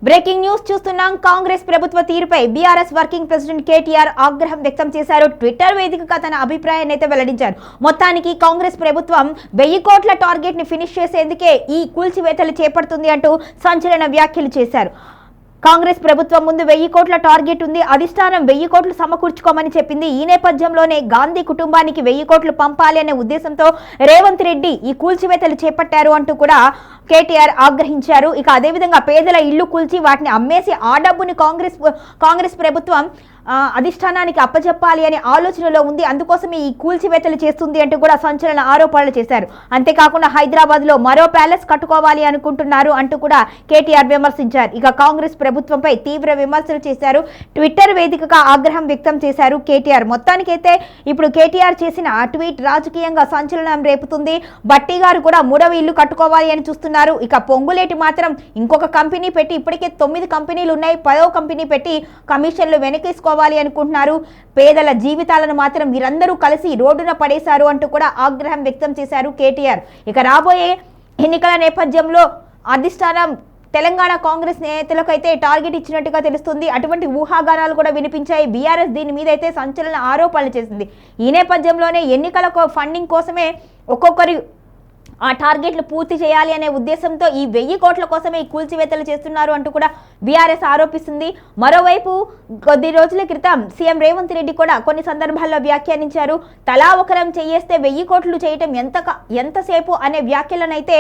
Breaking news చూస్తున్నాం. కాంగ్రెస్ ప్రభుత్వ తీరుపై బీఆర్ఎస్ వర్కింగ్ ప్రెసిడెంట్ కేటీఆర్ ఆగ్రహం వ్యక్తం చేశారు. ట్విట్టర్ వేదికగా తన అభిప్రాయాన్ని అయితే వెల్లడించారు. మొత్తానికి కాంగ్రెస్ ప్రభుత్వం 1000 కోట్ల టార్గెట్ ని ఫినిష్ చేసేందుకే ఈ కూల్చివేతలు చేపడుతుంది అంటూ సంచలన వ్యాఖ్యలు చేశారు. కాంగ్రెస్ ప్రభుత్వం ముందు 1000 కోట్ల టార్గెట్ ఉంది. అధిష్టానం 1000 కోట్లు సమకూర్చుకోమని చెప్పింది. ఈ నేపథ్యంలోనే గాంధీ కుటుంబానికి 1000 కోట్లు పంపాలి అనే ఉద్దేశంతో రేవంత్ రెడ్డి ఈ కూల్చివేతలు చేపట్టారు అంటూ కూడా కేటీఆర్ ఆగ్రహించారు. ఇక అదేవిధంగా పేదల ఇళ్లు కూల్చి వాటిని అమ్మేసి ఆ డబ్బుని కాంగ్రెస్ ప్రభుత్వం అధిష్టానానికి అప్పచెప్పాలి అనే ఆలోచనలో ఉంది. అందుకోసమే ఈ కూల్చివేతలు చేస్తుంది అంటూ కూడా సంచలన ఆరోపణలు చేశారు. అంతేకాకుండా హైదరాబాద్ లో మరో ప్యాలెస్ కట్టుకోవాలి అనుకుంటున్నారు అంటూ కూడా కేటీఆర్ విమర్శించారు. ఇక కాంగ్రెస్ ప్రభుత్వంపై తీవ్ర విమర్శలు చేశారు. ట్విట్టర్ వేదికగా ఆగ్రహం వ్యక్తం చేశారు కేటీఆర్. మొత్తానికైతే ఇప్పుడు కేటీఆర్ చేసిన ఆ ట్వీట్ రాజకీయంగా సంచలనం రేపుతుంది. బట్టి గారు కూడా 3వ ఇల్లు కట్టుకోవాలి అని చూస్తున్నారు. ఇక పొంగులేటి మాత్రం ఇంకొక కంపెనీ పెట్టి ఇప్పటికే 9 కంపెనీలు ఉన్నాయి. 10వ కంపెనీ పెట్టి కమిషన్లు వెనకేసుకోవాలి అనుకుంటున్నారు. పేదల జీవితాలను మాత్రం వీరందరూ కలిసి రోడ్డున పడేశారు అంటూ కూడా ఆగ్రహం వ్యక్తం చేశారు కేటీఆర్. ఇక రాబోయే ఎన్నికల నేపథ్యంలో అధిష్టానం తెలంగాణ కాంగ్రెస్ నేతలకు అయితే టార్గెట్ ఇచ్చినట్టుగా తెలుస్తుంది. అటువంటి ఊహాగానాలు కూడా వినిపించాయి. బీఆర్ఎస్ దీని మీద అయితే సంచలన ఆరోపణలు చేసింది. ఈ నేపథ్యంలోనే ఎన్నికల ఫండింగ్ కోసమే ఒక్కొక్కరి ఆ టార్గెట్లు పూర్తి చేయాలి అనే ఉద్దేశంతో ఈ 1000 కోట్ల కోసమే ఈ కూల్చివేతలు చేస్తున్నారు అంటూ కూడా బీఆర్ఎస్ ఆరోపిస్తుంది. మరోవైపు కొద్ది రోజుల క్రితం సీఎం రేవంత్ రెడ్డి కూడా కొన్ని సందర్భాల్లో వ్యాఖ్యానించారు. తలా ఒకరం చేయేస్తే 1000 కోట్లు చేయటం ఎంతసేపు అనే వ్యాఖ్యలనైతే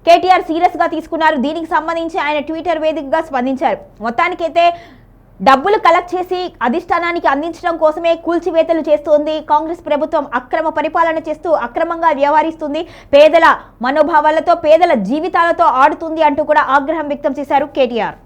కేటీఆర్ సీరియస్ గా తీసుకున్నారు. దీనికి సంబంధించి ఆయన ట్విట్టర్ వేదికగా స్పందించారు. మొత్తానికైతే డబ్బులు కలెక్ట్ చేసి అధిష్టానానికి అందించడం కోసమే కూల్చివేతలు చేస్తోంది కాంగ్రెస్ ప్రభుత్వం. అక్రమ పరిపాలన చేస్తూ అక్రమంగా వ్యవహరిస్తుంది. పేదల మనోభావాలతో పేదల జీవితాలతో ఆడుతుంది అంటూ కూడా ఆగ్రహం వ్యక్తం చేశారు కేటీఆర్.